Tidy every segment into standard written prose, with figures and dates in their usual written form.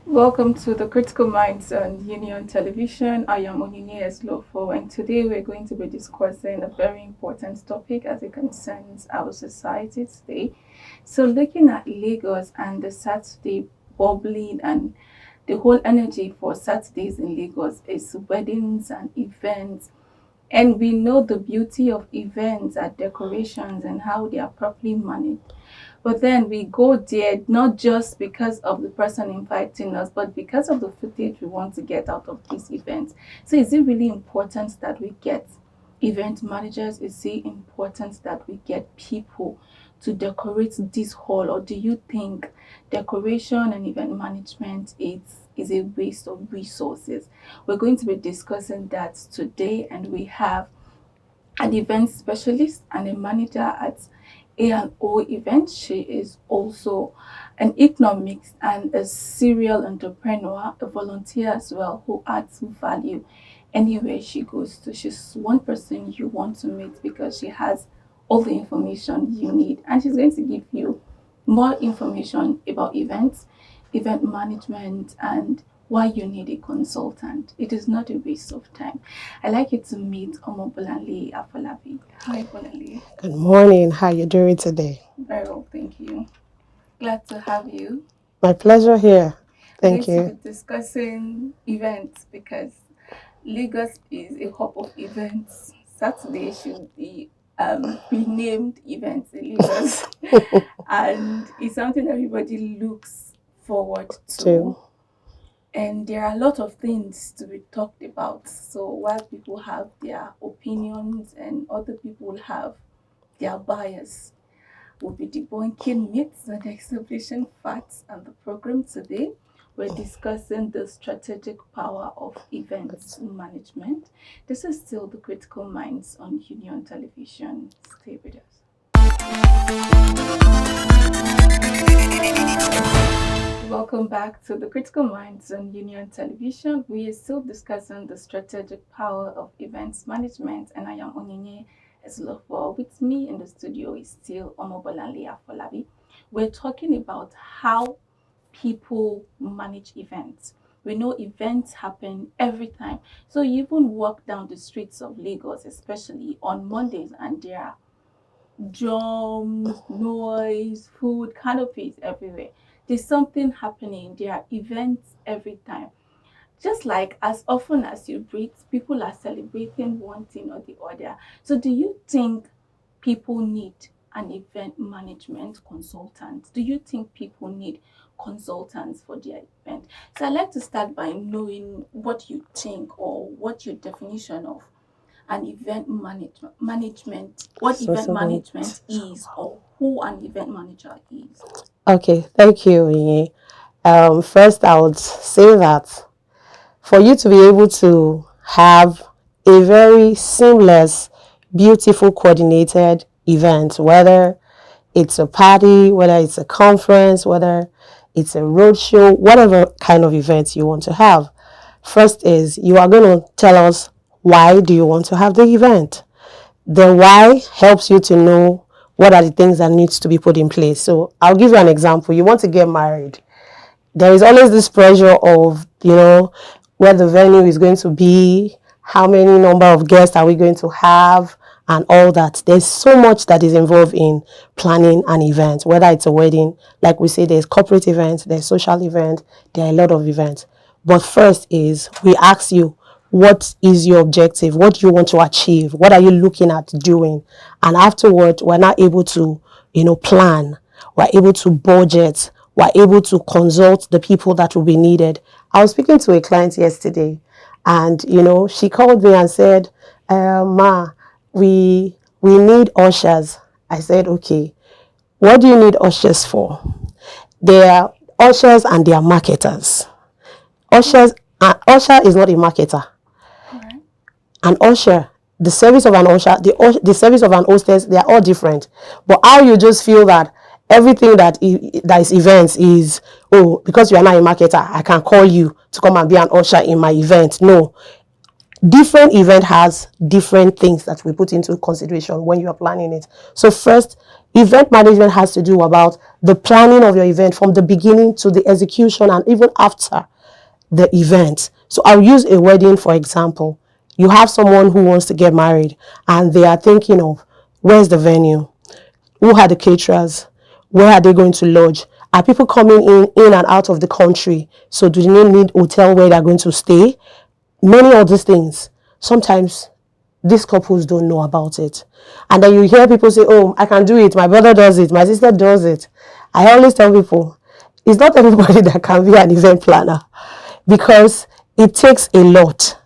Welcome to the Critical Minds on Union Television. I am Onyinye Eslofo, and today we're going to be discussing a very important topic as it concerns our society today. So, looking at Lagos and the Saturday bubbling and the whole energy for Saturdays in Lagos is weddings and events, and we know the beauty of events and decorations and how they are properly managed. But then we go there not just because of the person inviting us, but because of the footage we want to get out of these events. So is it really important that we get event managers? Is it important that we get people to decorate this hall? Or do you think decoration and event management is a waste of resources? We're going to be discussing that today, and we have an event specialist and a manager at A&O Events. She is also an economics and a serial entrepreneur, a volunteer as well, who adds value anywhere she goes to. She's one person you want to meet because she has all the information you need, and she's going to give you more information about events, event management, and why you need a consultant. It is not a waste of time. I'd like you to meet Omobolanle Afolabi. Hi, Bolanle. Good morning. How you doing today? Very well, thank you. Glad to have you. My pleasure here. We're going Thank to be you. discussing events because Lagos is a hub of events. Saturday should be renamed Events in Lagos, and it's something everybody looks forward to. Too. And there are a lot of things to be talked about. So while people have their opinions and other people have their bias, we'll be debunking myths and establishing facts. And the program today, we're discussing the strategic power of events management. This is still the Critical Minds on Union Television. Stay with us. Welcome back to the Critical Minds on Union Television. We are still discussing the strategic power of events management, and I am Onyinye Eslofo. With me in the studio is still Omobolanle Afolabi. We're talking about how people manage events. We know events happen every time. So you even walk down the streets of Lagos, especially on Mondays, and there are drums, noise, food, canopies everywhere. There's something happening. There are events every time. Just like as often as you breathe, people are celebrating one thing or the other. So, do you think people need an event management consultant? Do you think people need consultants for their event? So, I'd like to start by knowing what you think or what your definition of an event management, what So, event so, management is, or who an event manager is. okay, thank you, Inye. First, I would say that for you to be able to have a very seamless, beautiful, coordinated event, whether it's a party, whether it's a conference, whether it's a roadshow, whatever kind of event you want to have, first is you are going to tell us why do you want to have the event. The why helps you to know what are the things that needs to be put in place. So I'll give you an example. You want to get married. There is always this pressure of, where the venue is going to be, how many number of guests are we going to have, and all that. There's so much that is involved in planning an event, whether it's a wedding, like we say, there's corporate events, there's social events, there are a lot of events. But first is we ask you, what is your objective? What do you want to achieve? What are you looking at doing? And afterward, we're not able to, plan. We're able to budget. We're able to consult the people that will be needed. I was speaking to a client yesterday, and she called me and said, "Ma, we need ushers." I said, "Okay, what do you need ushers for?" They are ushers and they are marketers. Ushers, an usher is not a marketer. Right. An usher, the service of an usher, the service of an hostess, they are all different. But how you just feel that everything that is events is, oh, because you are not a marketer, I can call you to come and be an usher in my event. No, different event has different things that we put into consideration when you are planning it. So first, event management has to do about the planning of your event from the beginning to the execution and even after the event. So I'll use a wedding for example. You have someone who wants to get married and they are thinking of where's the venue, who are the caterers, where are they going to lodge, are people coming in and out of the country, so do they need hotel where they're going to stay, many of these things. Sometimes these couples don't know about it. And then you hear people say, oh, I can do it. My brother does it. My sister does it. I always tell people, it's not everybody that can be an event planner because it takes a lot.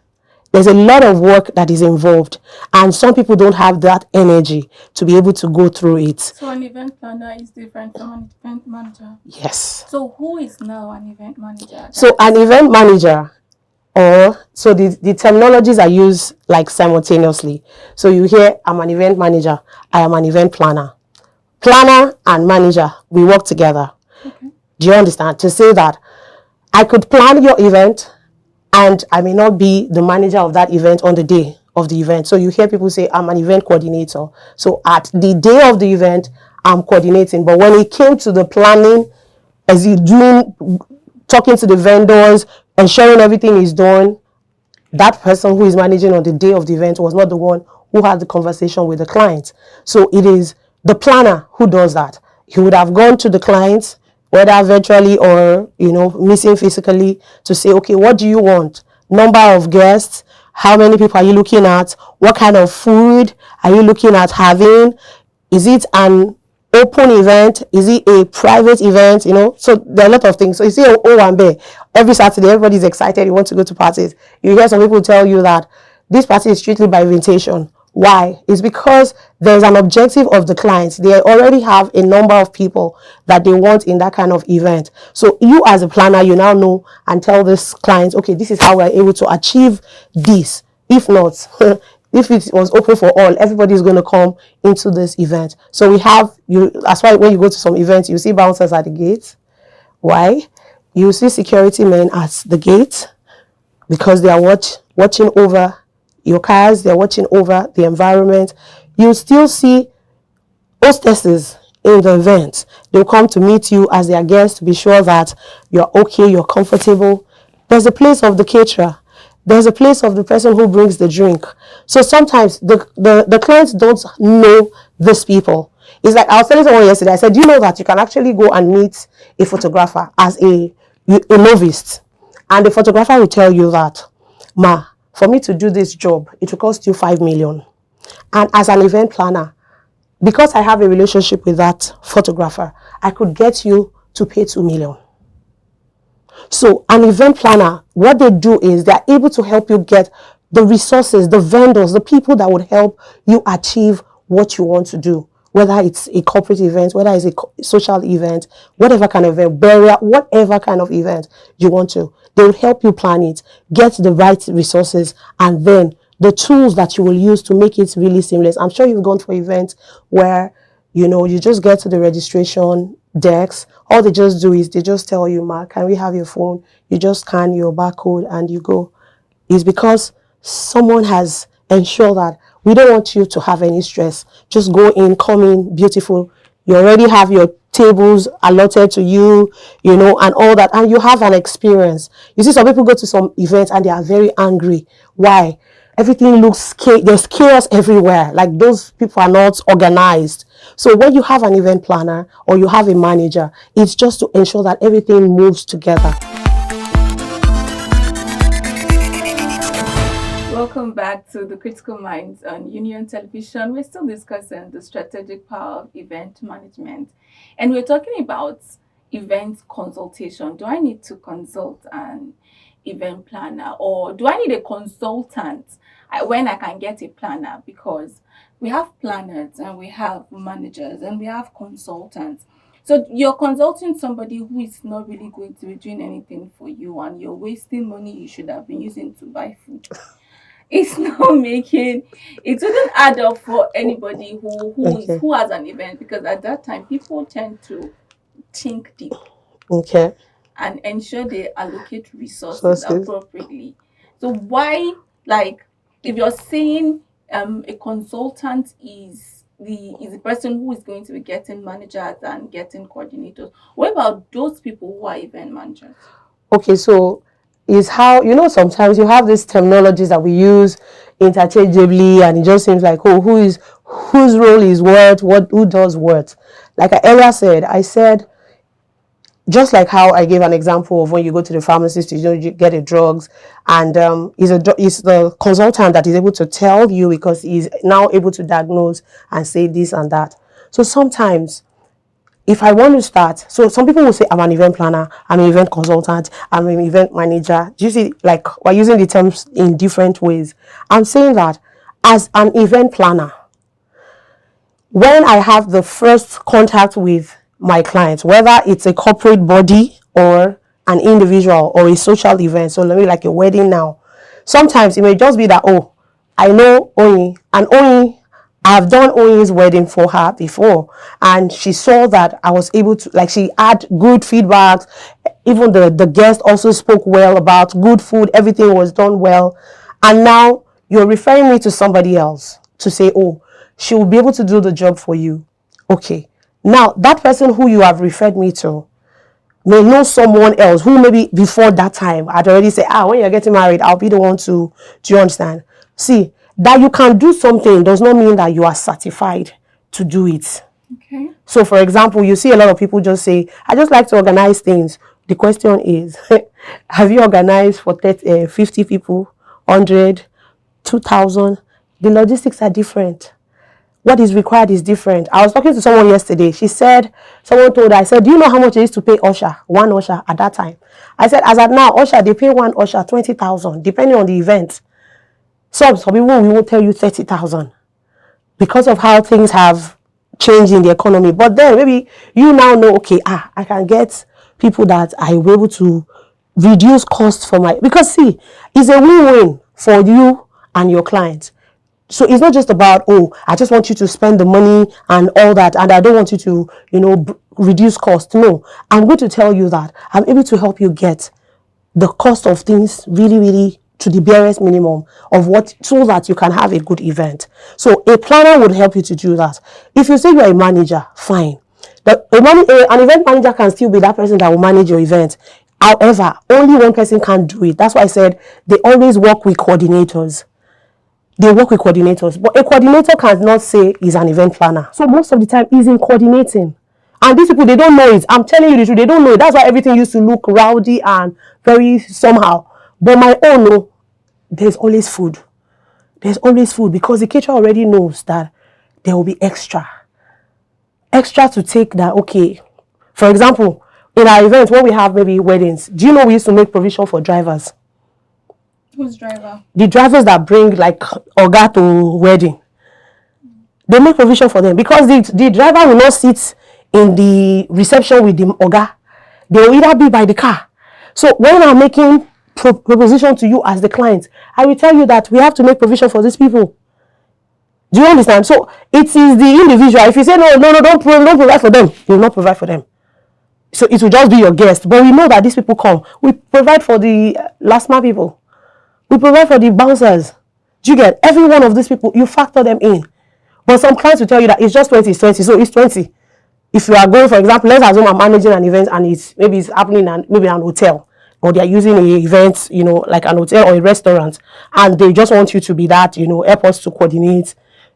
There's a lot of work that is involved. And some people don't have that energy to be able to go through it. So an event planner is different from an event manager? Yes. So who is now an event manager? So an event manager, or so the terminologies are used like simultaneously. So you hear, I'm an event manager, I am an event planner. Planner and manager, we work together. Okay. Do you understand? To say that I could plan your event and I may not be the manager of that event on the day of the event. So you hear people say, I'm an event coordinator. So at the day of the event, I'm coordinating. But when it came to the planning, as you doing, talking to the vendors, ensuring everything is done, that person who is managing on the day of the event was not the one who had the conversation with the client. So it is the planner who does that. He would have gone to the client, whether virtually or, missing physically, to say, okay, what do you want? Number of guests, how many people are you looking at? What kind of food are you looking at having? Is it an open event? Is it a private event? So there are a lot of things. So you see Owambe, every Saturday, everybody's excited. You want to go to parties. You hear some people tell you that this party is strictly by invitation. Why? It's because there's an objective of the clients. They already have a number of people that they want in that kind of event. So you as a planner, you now know and tell this client, okay, this is how we're able to achieve this. If not, if it was open for all, everybody's going to come into this event. So that's why when you go to some events, you see bouncers at the gate. Why? You see security men at the gate because they are watching over your cars, they're watching over the environment. You still see hostesses in the event. They'll come to meet you as their guest to be sure that you're okay, you're comfortable. There's a place of the caterer. There's a place of the person who brings the drink. So sometimes the clients don't know these people. It's like I was telling someone yesterday, I said, do you know that you can actually go and meet a photographer as a novice? And the photographer will tell you that, ma, for me to do this job, it will cost you 5 million. And as an event planner, because I have a relationship with that photographer, I could get you to pay 2 million. So an event planner, what they do is they're able to help you get the resources, the vendors, the people that would help you achieve what you want to do. Whether it's a corporate event, whether it's a social event, whatever kind of event, burial, whatever kind of event you want to, they will help you plan it, get the right resources, and then the tools that you will use to make it really seamless. I'm sure you've gone for events where, you just get to the registration decks. All they just do is they just tell you, ma, can we have your phone? You just scan your barcode and you go. It's because someone has ensured that we don't want you to have any stress. Just go in, come in, beautiful. You already have your tables allotted to you, and all that. And you have an experience. You see, some people go to some events and they are very angry. Why? Everything looks there's chaos everywhere. Like those people are not organized. So when you have an event planner or you have a manager, it's just to ensure that everything moves together. Welcome back to the Critical Minds on Union Television. We're still discussing the strategic power of event management. And we're talking about event consultation. Do I need to consult an event planner, or do I need a consultant when I can get a planner? Because we have planners and we have managers and we have consultants. So you're consulting somebody who is not really going to be doing anything for you, and you're wasting money you should have been using to buy food. It's not making, it wouldn't add up for anybody who has an event, because at that time people tend to think deep. Okay. And ensure they allocate resources appropriately. So why, like, if you're saying a consultant is the person who is going to be getting managers and getting coordinators, what about those people who are event managers? Okay, so is how, sometimes you have these terminologies that we use interchangeably, and it just seems like, oh, whose role is what, who does what. Like I earlier said, I said, just like how I gave an example of when you go to the pharmacist, you get the drugs, and is the consultant that is able to tell you, because he's now able to diagnose and say this and that. So sometimes, if I want to start, so some people will say, I'm an event planner, I'm an event consultant, I'm an event manager. Do you see, like, we're using the terms in different ways. I'm saying that as an event planner, when I have the first contact with my clients, whether it's a corporate body or an individual or a social event, so let me like a wedding now, sometimes it may just be that, oh, I know Oyi, and Oyi, I've done Oyi's wedding for her before, and she saw that I was able to, like, she had good feedback. Even the guest also spoke well about good food, everything was done well. And now you're referring me to somebody else to say, oh, she will be able to do the job for you. Okay. Now, that person who you have referred me to may know someone else who maybe before that time I'd already said, when you're getting married, I'll be the one to, do you understand? See, that you can do something does not mean that you are certified to do it. Okay. So, for example, you see a lot of people just say, I just like to organize things. The question is, have you organized for 50 people, 100, 2,000? The logistics are different. What is required is different. I was talking to someone yesterday. She said, someone told her, I said, do you know how much it is to pay usher, one usher at that time? I said, as at now, usher, they pay one usher 20,000, depending on the event. Some people will tell you 30,000 because of how things have changed in the economy. But then maybe you now know, okay, I can get people that I will be able to reduce costs for my, because see, it's a win-win for you and your client. So it's not just about, oh, I just want you to spend the money and all that, and I don't want you to, reduce cost. No, I'm going to tell you that I'm able to help you get the cost of things really, really to the barest minimum of what, so that you can have a good event. So a planner would help you to do that. If you say you're a manager, fine. An event manager can still be that person that will manage your event. However, only one person can do it. That's why I said they always work with coordinators. They work with coordinators, but a coordinator cannot say he's an event planner. So most of the time he's in coordinating. And these people, they don't know it. I'm telling you the truth, they don't know it. That's why everything used to look rowdy and very somehow. But my own, no, there's always food. There's always food, because the caterer already knows that there will be extra to take that. Okay, for example, in our events, when we have maybe weddings, do you know we used to make provision for drivers? Who's driver? The drivers that bring like Oga to wedding, they make provision for them, because the driver will not sit in the reception with the Oga. They will either be by the car. So when I'm making proposition to you as the client, I will tell you that we have to make provision for these people. Do you understand? So it is the individual. If you say no, don't provide for them, you will not provide for them. So it will just be your guest. But we know that these people come. We provide for the last mile people. We provide for the bouncers. Do you get? Every one of these people, you factor them in. But some clients will tell you that it's just 20, it's 20, so it's 20. If you are going, for example, let's assume I'm managing an event and it's happening in maybe an hotel, or they are using an event, like an hotel or a restaurant, and they just want you to be that, help us to coordinate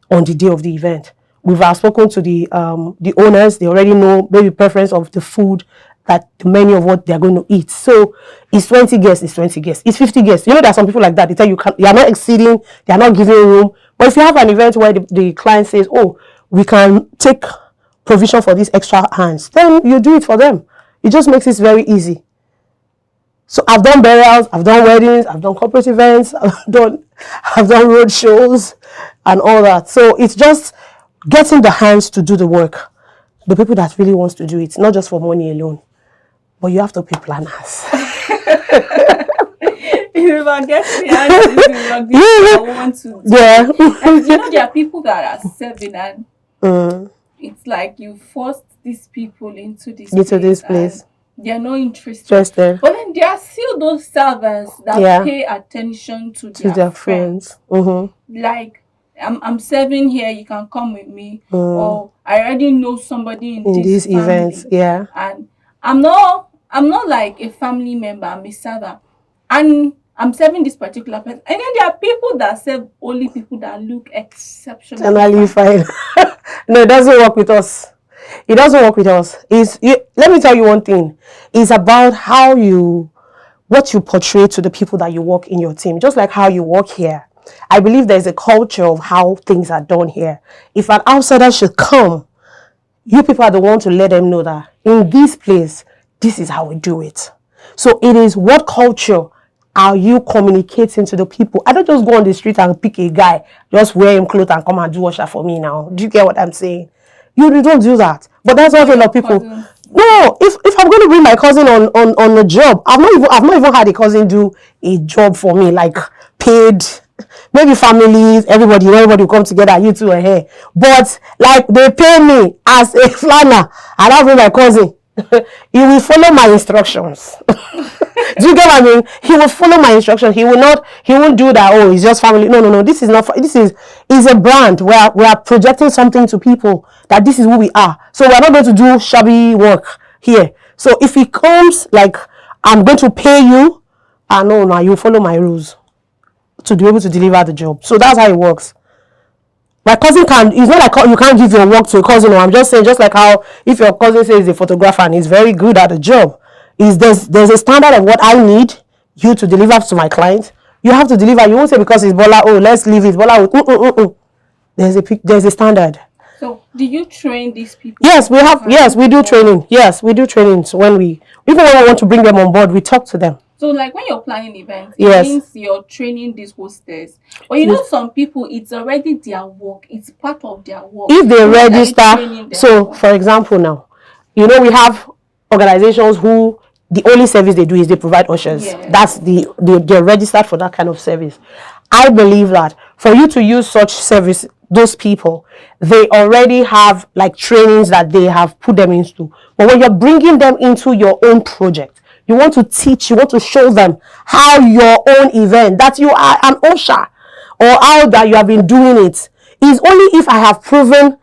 on the day of the event. We've spoken to the owners. They already know maybe preference of the food, that the menu of what they're going to eat. So it's 20 guests, it's 20 guests, it's 50 guests. There are some people like that. They tell you you are not exceeding, they are not giving room. But if you have an event where the client says, oh, we can take provision for these extra hands, then you do it for them. It just makes it very easy. So I've done burials, I've done weddings, I've done corporate events, I've done road shows and all that. So it's just getting the hands to do the work. The people that really wants to do it, not just for money alone. But you have to pay planners. If I get I want to. Yeah. And there are people that are serving, and it's like you forced these people into this place. They're not interested. Interested. But then there are still those servers that Yeah. pay attention to To their friends. Like, I'm serving here, you can come with me. Mm. Or I already know somebody in these this family, events. Yeah. and I'm not like a family member, I'm a server. And I'm serving this particular person. And then there are people that serve only people that look exceptionally Generally fine. fine. No, it doesn't work with us. It doesn't work with us. Let me tell you one thing. It's about what you portray to the people that you work in your team. Just like how you work here. I believe there's a culture of how things are done here. If an outsider should come, you people are the one to let them know that in this place, this is how we do it. So it is, what culture are you communicating to the people? I don't just go on the street and pick a guy, just wear him clothes and come and do washer for me now. Do you get what I'm saying? You don't do that. But that's what a lot of people. No, if I'm going to bring my cousin on a job, I've not even had a cousin do a job for me, like paid. Maybe families, everybody will come together, you two are here. But like they pay me as a flanner, and I'll bring my cousin. He will follow my instructions. Do you get what I mean? He will follow my instructions. He won't do that. Oh, it's just family. No. This is not. This is a brand where we are projecting something to people that this is who we are. So we're not going to do shabby work here. So if he comes like, I'm going to pay you, no, you follow my rules to be able to deliver the job. So that's how it works. My cousin it's not like you can't give your work to a cousin. I'm just saying, just like how if your cousin says he's a photographer and he's very good at the job, there's a standard of what I need you to deliver to my client. You have to deliver. You won't say because it's Bola, oh, let's leave it. Bola, there's a standard. So do you train these people? Yes, we have. Yes, we do training. Yes, we do trainings when we want to bring them on board, we talk to them. So like when you're planning events, yes, it means you're training these hostess. But you know, some people, it's already their work. It's part of their work. If they register, so for example now, we have organizations who the only service they do is they provide ushers. Yes. That's they're registered for that kind of service. I believe that for you to use such service, those people, they already have like trainings that they have put them into. But when you're bringing them into your own project, you want to teach, you want to show them how your own event, that you are an usher, or how that you have been doing it, is only if I have proven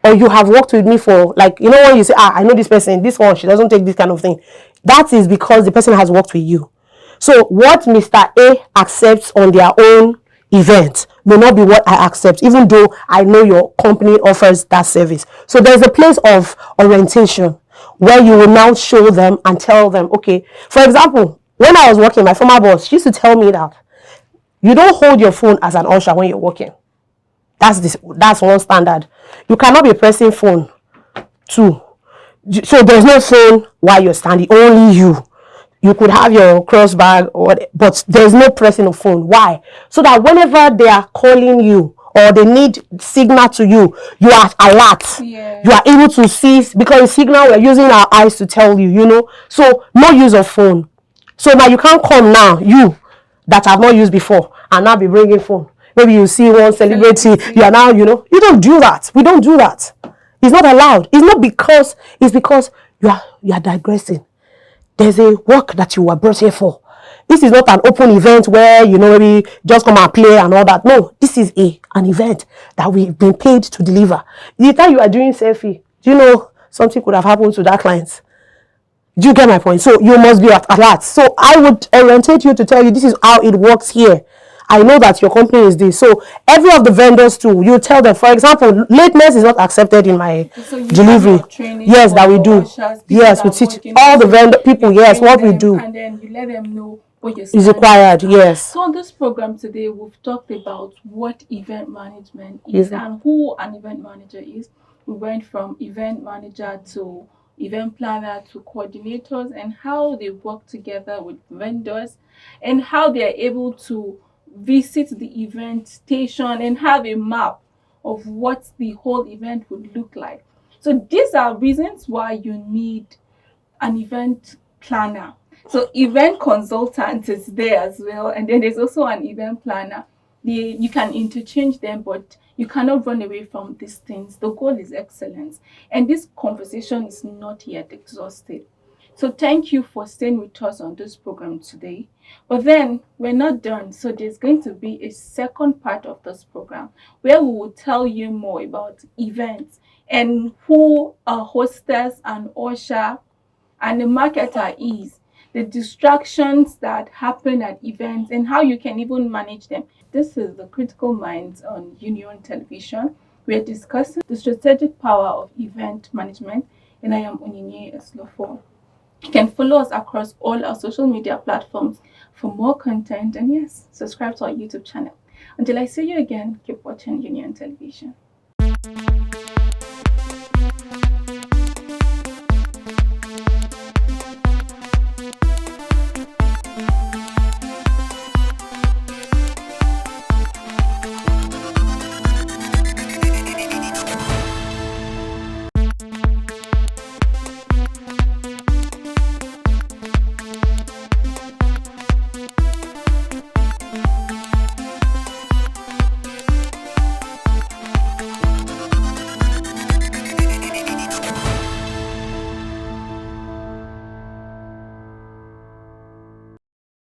or you have worked with me for, like, when you say, I know this person, this one, she doesn't take this kind of thing. That is because the person has worked with you. So what Mr. A accepts on their own event may not be what I accept, even though I know your company offers that service. So there's a place of orientation where you will now show them and tell them, okay, for example, when I was working, my former boss, she used to tell me that you don't hold your phone as an usher when you're working. That's one standard. You cannot be pressing phone too. So there's no phone while you're standing, only you. You could have your cross bag, but there's no pressing of phone. Why? So that whenever they are calling you or they need signal to you, you are alert. Yeah. You are able to see, because the signal, we're using our eyes to tell you, So no use of phone. So now you can't come now, you that have not used before, and now be bringing phone. Maybe you see one celebrity, you are now, you don't do that. We don't do that. It's not allowed. It's because you are digressing. There's a work that you were brought here for. This is not an open event where, maybe just come and play and all that. No, this is an event that we've been paid to deliver. The time you are doing selfie, do you know something could have happened to that client? Do you get my point? So you must be alert. So I would orientate you to tell you this is how it works here. I know that your company is this. So every of the vendors too, you tell them, for example, lateness is not accepted in my delivery. Yes, that we do. Yes, we teach all the vendor people, yes, what we do. And then you let them know what is required, yes. So on this program today, we've talked about what event management is and who an event manager is. We went from event manager to event planner to coordinators, and how they work together with vendors, and how they are able to visit the event station and have a map of what the whole event would look like. So these are reasons why you need an event planner. So event consultant is there as well, and then there's also an event planner. You can interchange them, but you cannot run away from these things. The goal is excellence, and this conversation is not yet exhausted. So thank you for staying with us on this program today. But then we're not done. So there's going to be a second part of this program where we will tell you more about events and who a hostess and usher and the marketer is, the distractions that happen at events, and how you can even manage them. This is the Critical Minds on Union Television. We are discussing the strategic power of event management, and I am Onyinye Eslofo. You can follow us across all our social media platforms for more content, and yes, subscribe to our YouTube channel. Until I see you again, keep watching Union Television.